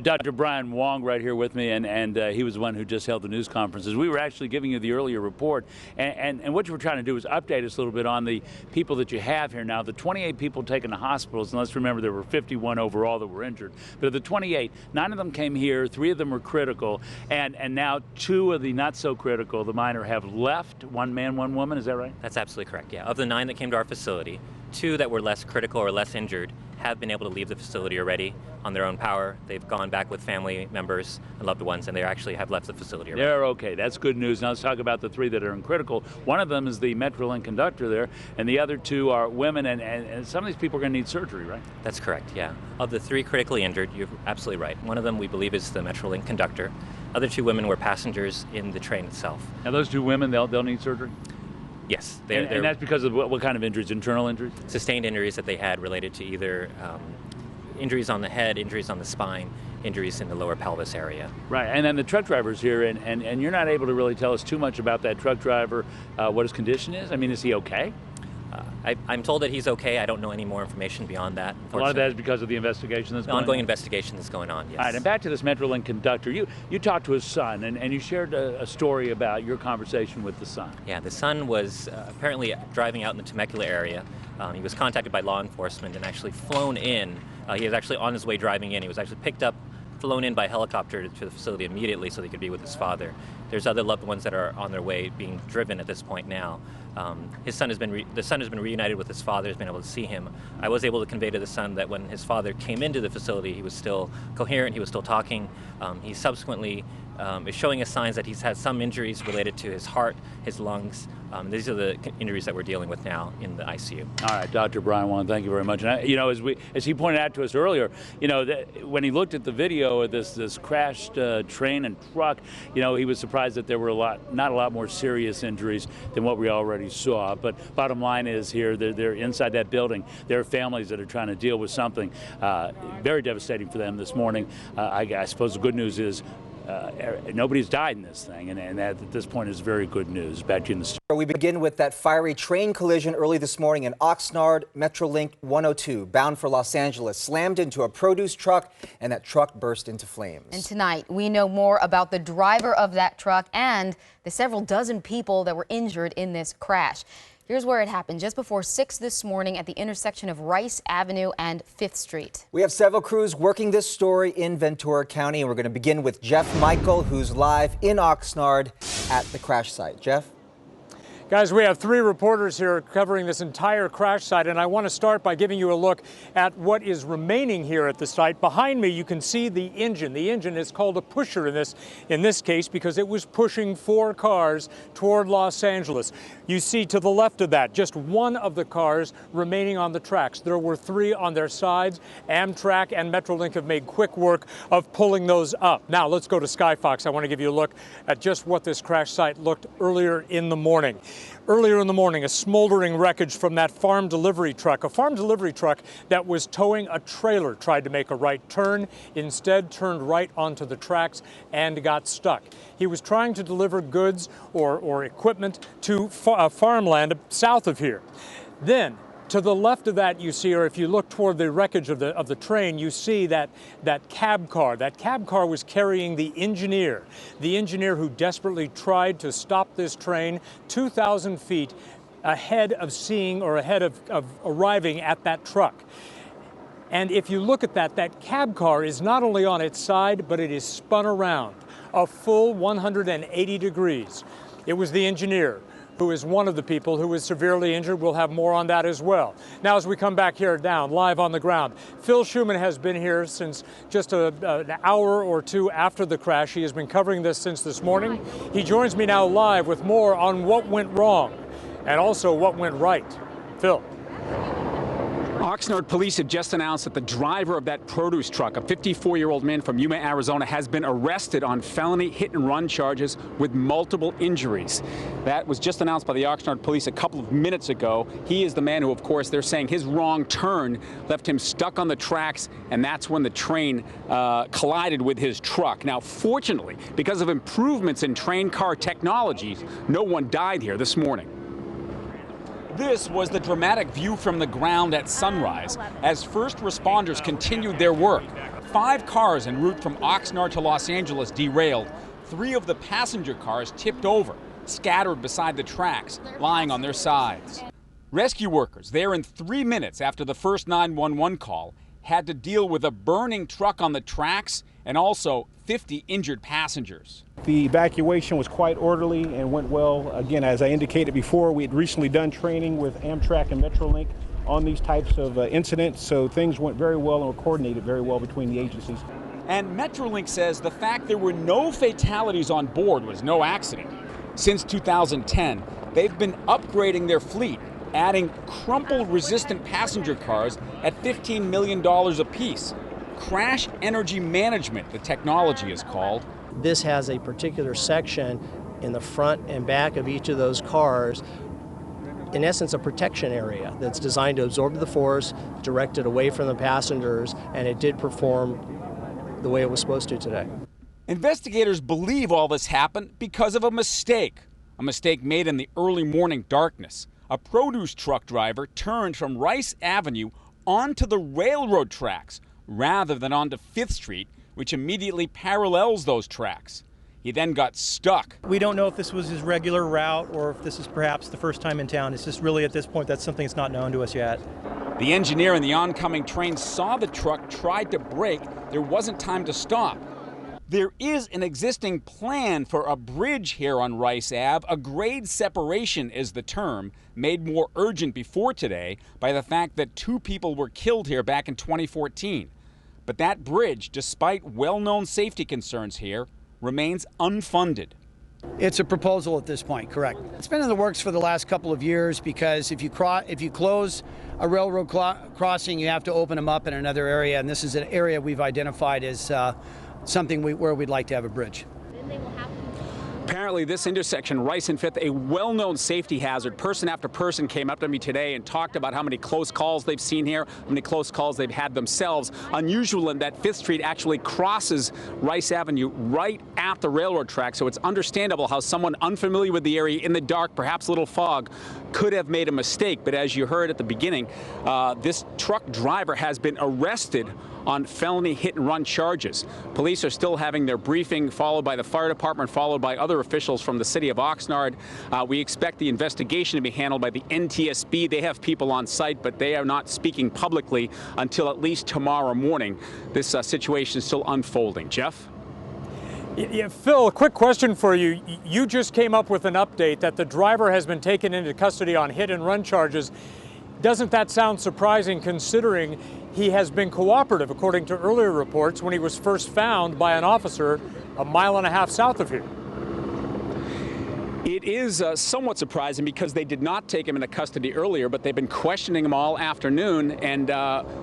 Speaker 17: Dr. Brian Wong right here with me, and he was the one who just held the news conferences. We were actually giving you the earlier report, and what you were trying to do is update us a little bit on the people that you have here now. The 28 people taken to hospitals, and let's remember there were 51 overall that were injured. But of the 28, 9 of them came here, 3 of them were critical, and now 2 of the not so critical, the minor, have left. 1 man, 1 woman, is that right?
Speaker 15: That's absolutely correct, yeah. Of the 9 that came to our facility, 2 that were less critical or less injured have been able to leave the facility already on their own power. They've gone back with family members and loved ones, and they actually have left the facility already.
Speaker 17: They're okay. That's good news. Now let's talk about the 3 that are in critical. One of them is the METROLINK conductor there, and the other 2 are women, and some of these people are going to need surgery, right?
Speaker 15: That's correct, yeah. Of the 3 critically injured, you're absolutely right. One of them we believe is the METROLINK conductor. Other 2 women were passengers in the train itself.
Speaker 17: Now those 2 women, they'll need surgery?
Speaker 15: Yes.
Speaker 17: And that's because of what kind of injuries? Internal injuries?
Speaker 15: Sustained injuries that they had related to either injuries on the head, injuries on the spine, injuries in the lower pelvis area.
Speaker 17: Right, and then the truck driver's here, and you're not able to really tell us too much about that truck driver, what his condition is? I mean, is he okay?
Speaker 15: I'm told that he's okay. I don't know any more information beyond that.
Speaker 17: A lot of that is because of the investigation that's going on?
Speaker 15: Ongoing investigation that's going on, yes.
Speaker 17: All right, and back to this METROLINK conductor. You talked to his son, and you shared a story about your conversation with the son.
Speaker 15: Yeah, the son was apparently driving out in the Temecula area. He was contacted by law enforcement and actually flown in. He was actually on his way driving in. He was actually picked up, flown in by helicopter to the facility immediately so he could be with his father. There's other loved ones that are on their way being driven at this point now. The son has been reunited with his father, has been able to see him. I was able to convey to the son that when his father came into the facility, he was still coherent, he was still talking. He subsequently is showing us signs that he's had some injuries related to his heart, his lungs. These are the injuries that we're dealing with now in the ICU.
Speaker 17: All right, Dr. Brian Wong, thank you very much. And as he pointed out to us earlier, when he looked at the video of this crashed train and truck, he was surprised that there were not a lot more serious injuries than what we already saw. But bottom line is here, they're inside that building. There are families that are trying to deal with something very devastating for them this morning. I suppose the good news is nobody's died in this thing, and that at this point is very good news. Back to you in the studio.
Speaker 18: We begin with that fiery train collision early this morning in Oxnard. METROLINK 102, bound for Los Angeles, slammed into a produce truck, and that truck burst into flames.
Speaker 19: And tonight, we know more about the driver of that truck and the several dozen people that were injured in this crash. Here's where it happened, just before 6 this morning at the intersection of Rice Avenue and 5th Street.
Speaker 18: We have several crews working this story in Ventura County, and we're going to begin with Jeff Michael, who's live in Oxnard at the crash site. Jeff?
Speaker 20: Guys, we have 3 reporters here covering this entire crash site, and I want to start by giving you a look at what is remaining here at the site. Behind me, you can see the engine. The engine is called a pusher in this case because it was pushing 4 cars toward Los Angeles. You see to the left of that, just one of the cars remaining on the tracks. There were 3 on their sides. Amtrak and METROLINK have made quick work of pulling those up. Now, let's go to Skyfox. I want to give you a look at just what this crash site looked earlier in the morning. Earlier in the morning, a smoldering wreckage from that farm delivery truck. A farm delivery truck that was towing a trailer tried to make a right turn, instead turned right onto the tracks and got stuck. He was trying to deliver goods or equipment to farmland south of here. Then, to the left of that, you see, or if you look toward the wreckage of the train, you see that cab car. That cab car was carrying the engineer who desperately tried to stop this train 2,000 feet ahead of arriving at that truck. And if you look at that cab car is not only on its side, but it is spun around a full 180 degrees. It was the engineer who is one of the people who is severely injured. We'll have more on that as well. Now, as we come back here down, live on the ground, Phil Shuman has been here since just an hour or two after the crash. He has been covering this since this morning. He joins me now live with more on what went wrong and also what went right. Phil.
Speaker 21: Oxnard police have just announced that the driver of that produce truck, a 54-year-old man from Yuma, Arizona, has been arrested on felony hit-and-run charges with multiple injuries. That was just announced by the Oxnard police a couple of minutes ago. He is the man who, of course, they're saying his wrong turn left him stuck on the tracks, and that's when the train collided with his truck. Now, fortunately, because of improvements in train car technology, no one died here this morning. This was the dramatic view from the ground at sunrise as first responders continued their work. 5 cars en route from Oxnard to Los Angeles derailed. 3 of the passenger cars tipped over, scattered beside the tracks, lying on their sides. Rescue workers, there in 3 minutes after the first 911 call, had to deal with a burning truck on the tracks and also 50 injured passengers.
Speaker 22: The evacuation was quite orderly and went well. Again, as I indicated before, we had recently done training with Amtrak and Metrolink on these types of incidents, so things went very well and were coordinated very well between the agencies.
Speaker 21: And Metrolink says the fact there were no fatalities on board was no accident. Since 2010, they've been upgrading their fleet, adding crumple-resistant passenger cars at $15 million apiece. Crash energy management, the technology is called.
Speaker 23: This has a particular section in the front and back of each of those cars, in essence a protection area that's designed to absorb the force, direct it away from the passengers, and it did perform the way it was supposed to today.
Speaker 21: Investigators believe all this happened because of a mistake made in the early morning darkness. A produce truck driver turned from Rice Avenue onto the railroad tracks rather than onto 5th Street, which immediately parallels those tracks. He then got stuck.
Speaker 24: We don't know if this was his regular route or if this is perhaps the first time in town. It's just really at this point that's something that's not known to us yet.
Speaker 21: The engineer in the oncoming train saw the truck, tried to brake. There wasn't time to stop. There is an existing plan for a bridge here on Rice Ave. A grade separation is the term, made more urgent before today by the fact that 2 people were killed here back in 2014. But that bridge, despite well-known safety concerns here, remains unfunded.
Speaker 16: It's a proposal at this point, correct. It's been in the works for the last couple of years because if you close a railroad crossing, you have to open them up in another area, and this is an area we've identified as something where we'd like to have a bridge.
Speaker 21: Apparently, this intersection, Rice and 5th, a well-known safety hazard. Person after person came up to me today and talked about how many close calls they've seen here, how many close calls they've had themselves. Unusual in that 5th Street actually crosses Rice Avenue right at the railroad track, so it's understandable how someone unfamiliar with the area in the dark, perhaps a little fog, could have made a mistake. But as you heard at the beginning, this truck driver has been arrested on felony hit-and-run charges. Police are still having their briefing, followed by the fire department, followed by other officials from the city of Oxnard. We expect the investigation to be handled by the NTSB. They have people on site, but they are not speaking publicly until at least tomorrow morning. This situation is still unfolding. Jeff?
Speaker 20: Yeah, Phil, a quick question for you. You just came up with an update that the driver has been taken into custody on hit-and-run charges. Doesn't that sound surprising considering he has been cooperative, according to earlier reports, when he was first found by an officer a mile and a half south of here?
Speaker 21: It is somewhat surprising because they did not take him into custody earlier, but they've been questioning him all afternoon, and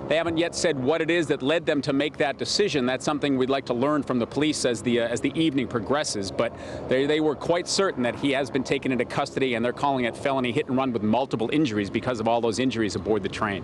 Speaker 21: they haven't yet said what it is that led them to make that decision. That's something we'd like to learn from the police as the evening progresses, but they were quite certain that he has been taken into custody, and they're calling it felony hit and run with multiple injuries because of all those injuries aboard the train.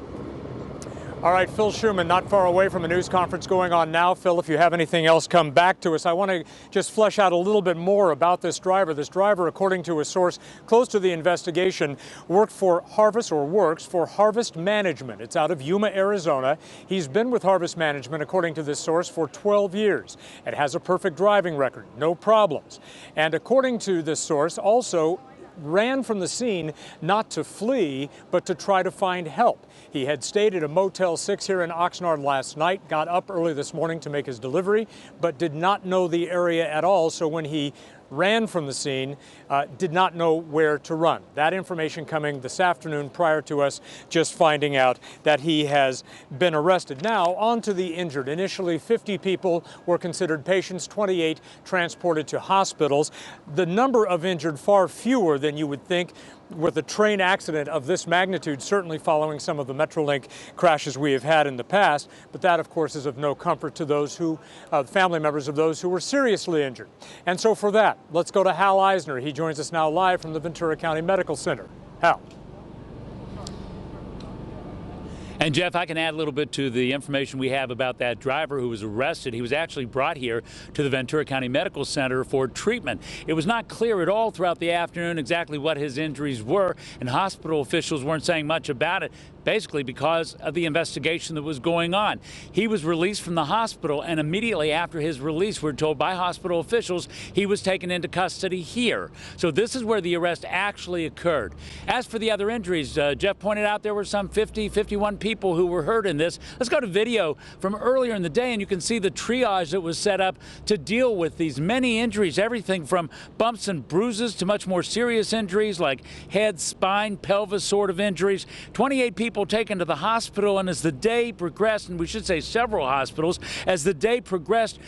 Speaker 20: All right, Phil Shuman, not far away from a news conference going on now. Phil, if you have anything else, come back to us. I want to just flesh out a little bit more about this driver. This driver, according to a source close to the investigation, works for Harvest Management. It's out of Yuma, Arizona. He's been with Harvest Management, according to this source, for 12 years and has a perfect driving record, no problems. And according to this source, also ran from the scene not to flee, but to try to find help. He had stayed at a Motel 6 here in Oxnard last night, got up early this morning to make his delivery, but did not know the area at all. So when he ran from the scene, did not know where to run. That information coming this afternoon prior to us just finding out that he has been arrested. Now, on to the injured. Initially, 50 people were considered patients, 28 transported to hospitals. The number of injured far fewer than you would think with a train accident of this magnitude, certainly following some of the Metrolink crashes we have had in the past. But that, of course, is of no comfort to those who, family members of those who were seriously injured. And so for that, let's go to Hal Eisner. He joins us now live from the Ventura County Medical Center. Hal.
Speaker 17: And Jeff, I can add a little bit to the information we have about that driver who was arrested. He was actually brought here to the Ventura County Medical Center for treatment. It was not clear at all throughout the afternoon exactly what his injuries were, and hospital officials weren't saying much about it, basically because of the investigation that was going on. He was released from the hospital, and immediately after his release, we're told by hospital officials, he was taken into custody here. So this is where the arrest actually occurred. As for the other injuries, Jeff pointed out there were some 51 people who were hurt in this. Let's go to video from earlier in the day, and you can see the triage that was set up to deal with these many injuries, everything from bumps and bruises to much more serious injuries like head, spine, pelvis sort of injuries. 28 people taken to the hospital, and as the day progressed, and we should say several hospitals, as the day progressed,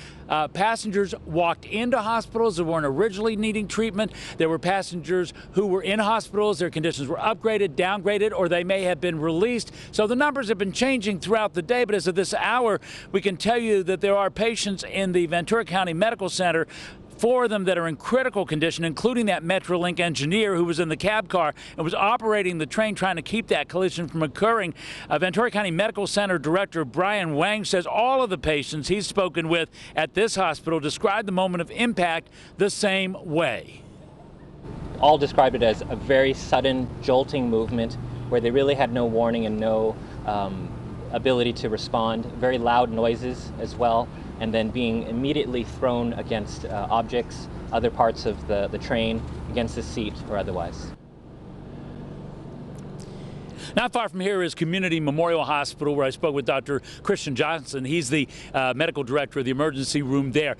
Speaker 17: passengers walked into hospitals that weren't originally needing treatment. There were passengers who were in hospitals, their conditions were upgraded, downgraded, or they may have been released. So the numbers have been changing throughout the day, but as of this hour, we can tell you that there are patients in the Ventura County Medical Center, 4 of them that are in critical condition, including that Metrolink engineer who was in the cab car and was operating the train trying to keep that collision from occurring. Ventura County Medical Center Director Brian Wang says all of the patients he's spoken with at this hospital described the moment of impact the same way.
Speaker 15: All described it as a very sudden, jolting movement where they really had no warning and no ability to respond. Very loud noises as well, and then being immediately thrown against objects, other parts of the train, against the seat or otherwise.
Speaker 17: Not far from here is Community Memorial Hospital, where I spoke with Dr. Christian Johnson. He's the medical director of the emergency room there.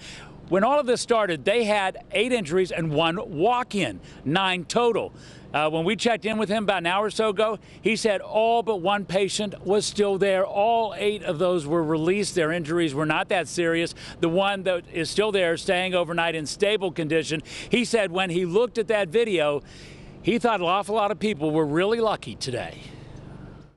Speaker 17: When all of this started, they had 8 injuries and 1 walk-in, 9 total. When we checked in with him about an hour or so ago, he said all but 1 patient was still there. All 8 of those were released. Their injuries were not that serious. The one that is still there, staying overnight in stable condition, he said when he looked at that video, he thought an awful lot of people were really lucky today.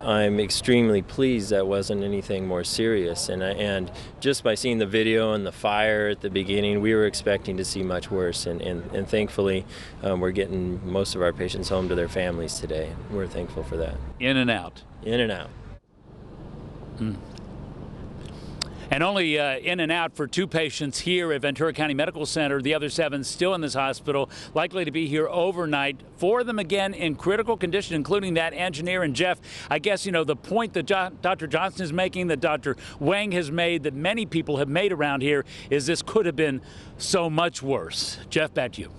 Speaker 1: I'm extremely pleased that wasn't anything more serious, and just by seeing the video and the fire at the beginning, we were expecting to see much worse, and thankfully we're getting most of our patients home to their families today. We're thankful for that.
Speaker 17: In and out.
Speaker 1: In and out.
Speaker 17: And only in and out for 2 patients here at Ventura County Medical Center. The other 7 still in this hospital, likely to be here overnight. 4 of them again in critical condition, including that engineer. And Jeff, I guess, you know, the point that Dr. Johnson is making, that Dr. Wang has made, that many people have made around here, is this could have been so much worse. Jeff, back to you.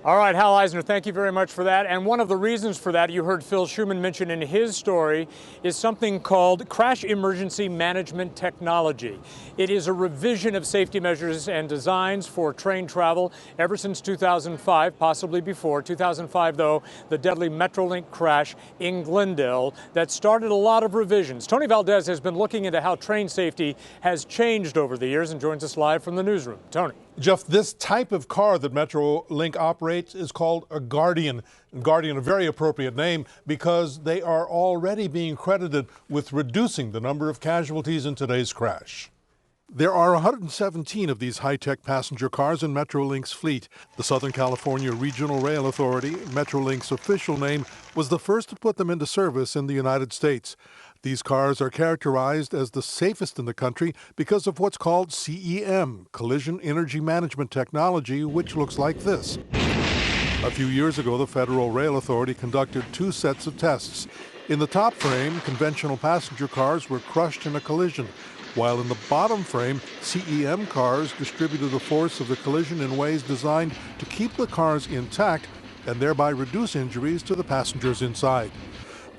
Speaker 20: All right, Hal Eisner, thank you very much for that. And one of the reasons for that, you heard Phil Schuman mention in his story, is something called Crash Emergency Management Technology. It is a revision of safety measures and designs for train travel ever since 2005, possibly before. 2005, though, the deadly Metrolink crash in Glendale that started a lot of revisions. Tony Valdez has been looking into how train safety has changed over the years and joins us live from the newsroom. Tony.
Speaker 2: Jeff, this type of car that Metrolink operates is called a Guardian. Guardian, a very appropriate name because they are already being credited with reducing the number of casualties in today's crash. There are 117 of these high-tech passenger cars in Metrolink's fleet. The Southern California Regional Rail Authority, Metrolink's official name, was the first to put them into service in the United States. These cars are characterized as the safest in the country because of what's called CEM, Collision Energy Management Technology, which looks like this. A few years ago, the Federal Rail Authority conducted 2 sets of tests. In the top frame, conventional passenger cars were crushed in a collision, while in the bottom frame, CEM cars distributed the force of the collision in ways designed to keep the cars intact and thereby reduce injuries to the passengers inside.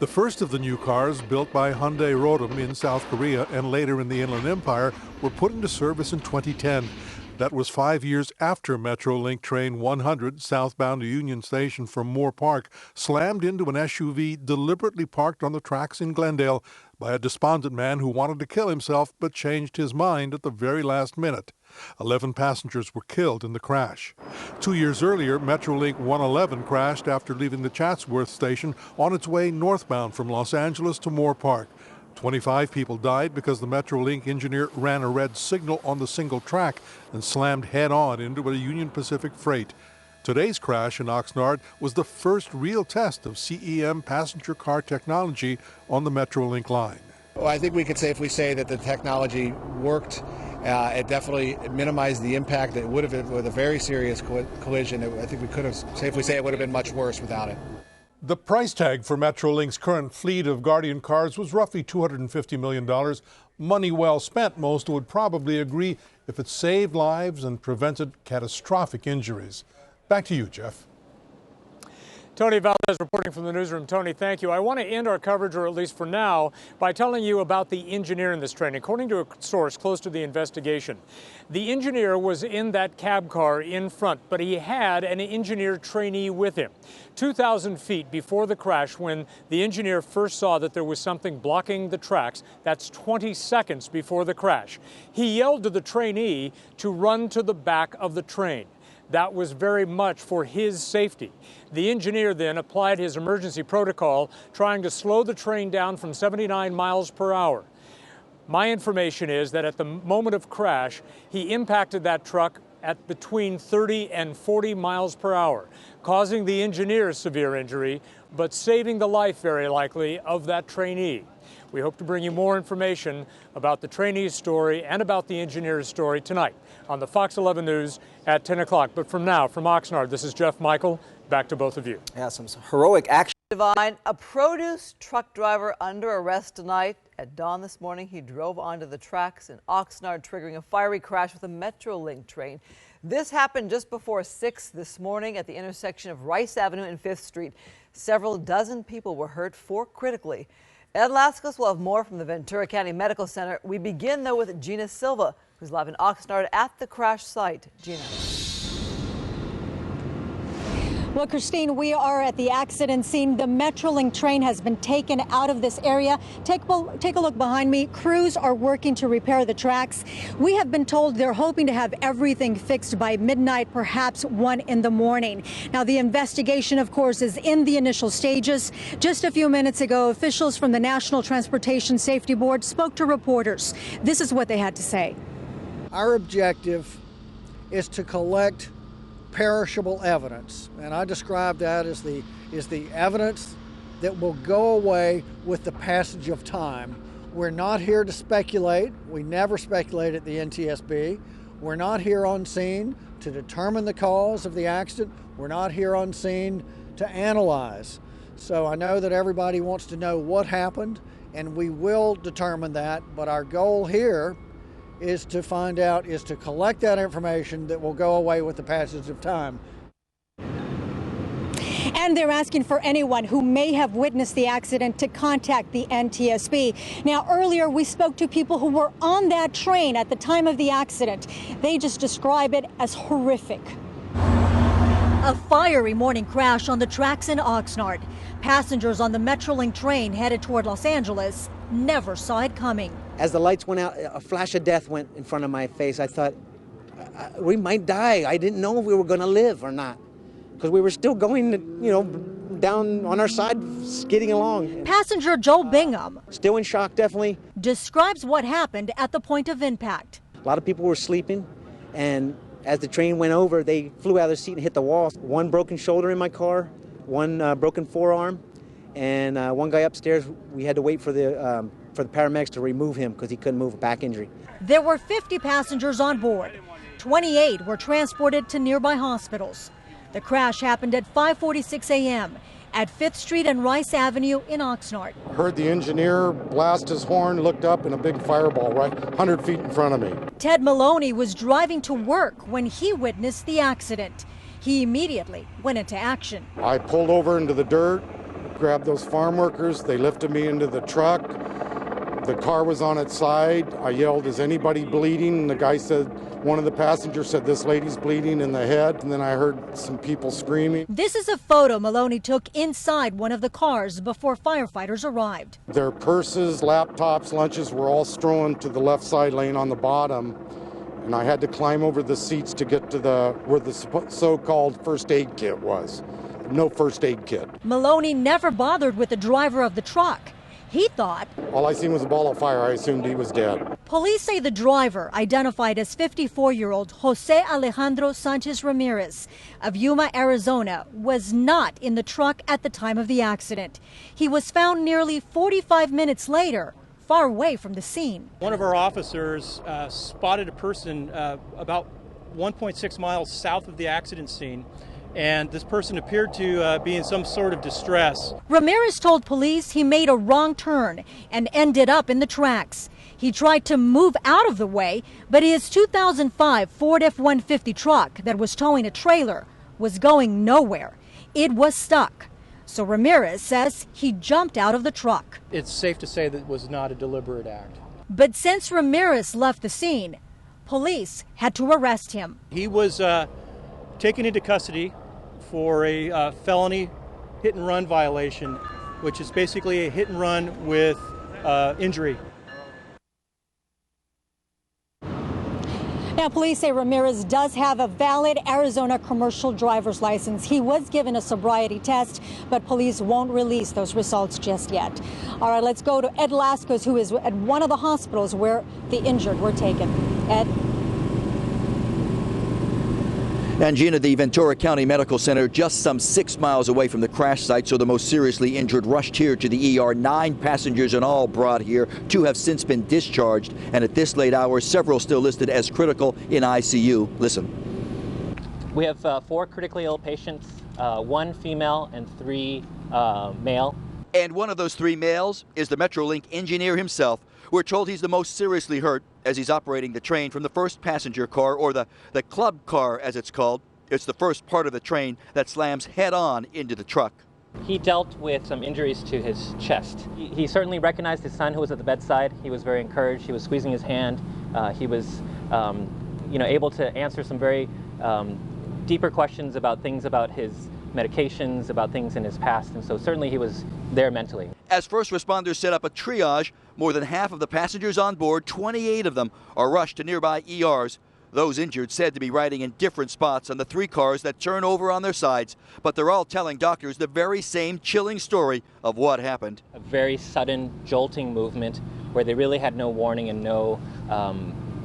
Speaker 2: The first of the new cars, built by Hyundai Rotem in South Korea and later in the Inland Empire, were put into service in 2010. That was 5 years after Metrolink train 100, southbound to Union Station from Moore Park, slammed into an SUV deliberately parked on the tracks in Glendale by a despondent man who wanted to kill himself but changed his mind at the very last minute. 11 passengers were killed in the crash. 2 years earlier, Metrolink 111 crashed after leaving the Chatsworth station on its way northbound from Los Angeles to Moore Park. 25 people died because the Metrolink engineer ran a red signal on the single track and slammed head-on into a Union Pacific freight. Today's crash in Oxnard was the first real test of CEM passenger car technology on the Metrolink line.
Speaker 8: Well, I think we could safely say that the technology worked. It definitely minimized the impact that would have been with a very serious collision. I think we could have safely say it would have been much worse without it.
Speaker 2: The price tag for Metrolink's current fleet of Guardian cars was roughly $250 million. Money well spent, most would probably agree, if it saved lives and prevented catastrophic injuries. Back to you, Jeff.
Speaker 20: Tony Valdez reporting from the newsroom. Tony, thank you. I want to end our coverage, or at least for now, by telling you about the engineer in this train. According to a source close to the investigation, the engineer was in that cab car in front, but he had an engineer trainee with him. 2,000 feet before the crash, when the engineer first saw that there was something blocking the tracks, that's 20 seconds before the crash, he yelled to the trainee to run to the back of the train. That was very much for his safety. The engineer then applied his emergency protocol, trying to slow the train down from 79 miles per hour. My information is that at the moment of crash, he impacted that truck at between 30 and 40 miles per hour, causing the engineer severe injury, but saving the life, very likely, of that trainee. We hope to bring you more information about the trainee's story and about the engineer's story tonight on the Fox 11 News at 10 o'clock. But from now, from Oxnard, this is Jeff Michael. Back to both of you.
Speaker 18: Yeah, some heroic action.
Speaker 9: Divine, a produce truck driver under arrest tonight. At dawn this morning, he drove onto the tracks in Oxnard, triggering a fiery crash with a Metrolink train. This happened just before 6 this morning at the intersection of Rice Avenue and 5th Street. Several dozen people were hurt, 4 critically. Ed Lascos will have more from the Ventura County Medical Center. We begin, though, with Gina Silva, who's live in Oxnard at the crash site. Gina.
Speaker 10: Well, Christine, we are at the accident scene. The Metrolink train has been taken out of this area. Take a look behind me. Crews are working to repair the tracks. We have been told they're hoping to have everything fixed by midnight, perhaps 1 in the morning. Now, the investigation, of course, is in the initial stages. Just a few minutes ago, officials from the National Transportation Safety Board spoke to reporters. This is what they had to say.
Speaker 12: Our objective is to collect perishable evidence, and I describe that as the evidence that will go away with the passage of time. We're not here to speculate. We never speculate at the NTSB. We're not here on scene to determine the cause of the accident. We're not here on scene to analyze. So I know that everybody wants to know what happened, and we will determine that, but our goal here is to find out, is to collect that information that will go away with the passage of time.
Speaker 10: And they're asking for anyone who may have witnessed the accident to contact the NTSB. Now, earlier we spoke to people who were on that train at the time of the accident. They just describe it as horrific. A fiery morning crash on the tracks in Oxnard. Passengers on the Metrolink train headed toward Los Angeles never saw it coming. As the lights went out, a flash of death went in front of my face. I thought, we might die. I didn't know if we were going to live or not, because we were still going, down on our side, skidding along. Passenger Joel Bingham, still in shock, definitely, describes what happened at the point of impact. A lot of people were sleeping, and as the train went over, they flew out of their seat and hit the wall. One broken shoulder in my car, one broken forearm, and one guy upstairs, we had to wait for the paramedics to remove him because he couldn't move, a back injury. There were 50 passengers on board. 28 were transported to nearby hospitals. The crash happened at 5:46 a.m. at 5th Street and Rice Avenue in Oxnard. I heard the engineer blast his horn, looked up, and a big fireball right 100 feet in front of me. Ted Maloney was driving to work when he witnessed the accident. He immediately went into action. I pulled over into the dirt, grabbed those farm workers, they lifted me into the truck.
Speaker 3: The car was on its side. I yelled, "Is anybody bleeding?" And the guy said, one of the passengers said, "This lady's bleeding in the head." And then I heard some people screaming.
Speaker 10: This is a photo Maloney took inside one of the cars before firefighters arrived.
Speaker 3: Their purses, laptops, lunches were all strewn to the left side, laying on the bottom. And I had to climb over the seats to get to where the so-called first aid kit was. No first aid kit.
Speaker 10: Maloney never bothered with the driver of the truck. He thought,
Speaker 3: all I seen was a ball of fire. I assumed he was dead.
Speaker 10: Police say the driver, identified as 54-year-old Jose Alejandro Sanchez Ramirez of Yuma, Arizona, was not in the truck at the time of the accident. He was found nearly 45 minutes later, far away from the scene.
Speaker 24: One of our officers spotted a person about 1.6 miles south of the accident scene, and this person appeared to be in some sort of distress.
Speaker 10: Ramirez told police he made a wrong turn and ended up in the tracks. He tried to move out of the way, but his 2005 Ford F-150 truck that was towing a trailer was going nowhere. It was stuck. So Ramirez says he jumped out of the truck.
Speaker 24: It's safe to say that it was not a deliberate act.
Speaker 10: But since Ramirez left the scene, police had to arrest him.
Speaker 24: He was taken into custody for a felony hit and run violation, which is basically a hit and run with injury.
Speaker 10: Now, police say Ramirez does have a valid Arizona commercial driver's license. He was given a sobriety test, but police won't release those results just yet. All right, let's go to Ed Lascos, who is at one of the hospitals where the injured were taken. Ed?
Speaker 4: And Gina, the Ventura County Medical Center just some 6 miles away from the crash site, so the most seriously injured rushed here to the ER. 9 passengers in all brought here. 2 have since been discharged, and at this late hour, several still listed as critical in ICU. Listen.
Speaker 15: We have 4 critically ill patients, 1 female and 3 male.
Speaker 4: And one of those 3 males is the Metrolink engineer himself. We're told he's the most seriously hurt as he's operating the train from the first passenger car, or the club car as it's called. It's the first part of the train that slams head-on into the truck.
Speaker 15: He dealt with some injuries to his chest. He certainly recognized his son who was at the bedside. He was very encouraged. He was squeezing his hand. He was able to answer some very deeper questions about things about his medications, about things in his past, and so certainly he was there mentally.
Speaker 4: As first responders set up a triage, more than half of the passengers on board, 28 of them, are rushed to nearby ERs. Those injured said to be riding in different spots on the 3 cars that turn over on their sides, but they're all telling doctors the very same chilling story of what happened.
Speaker 15: A very sudden, jolting movement where they really had no warning and no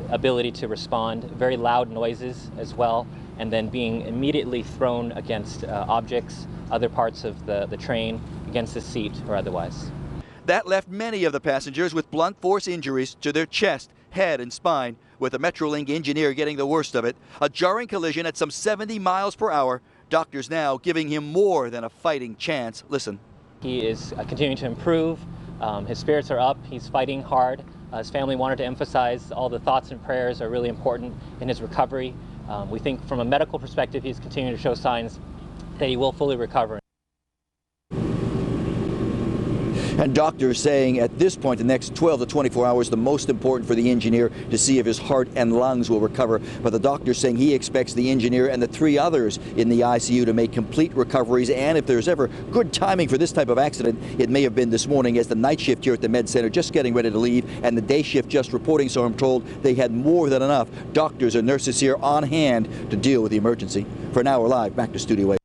Speaker 15: ability to respond. Very loud noises as well, and then being immediately thrown against objects, other parts of the train, against the seat or otherwise.
Speaker 4: That left many of the passengers with blunt force injuries to their chest, head, and spine, with the Metrolink engineer getting the worst of it. A jarring collision at some 70 miles per hour. Doctors now giving him more than a fighting chance. Listen.
Speaker 15: He is continuing to improve. His spirits are up. He's fighting hard. His family wanted to emphasize all the thoughts and prayers are really important in his recovery. We think from a medical perspective, he's continuing to show signs that he will fully recover.
Speaker 4: And doctors saying at this point, the next 12 to 24 hours, the most important for the engineer to see if his heart and lungs will recover. But the doctor saying he expects the engineer and the 3 others in the ICU to make complete recoveries. And if there's ever good timing for this type of accident, it may have been this morning, as the night shift here at the Med Center just getting ready to leave, and the day shift just reporting. So I'm told they had more than enough doctors and nurses here on hand to deal with the emergency. For now, we're live. Back to Studio 8.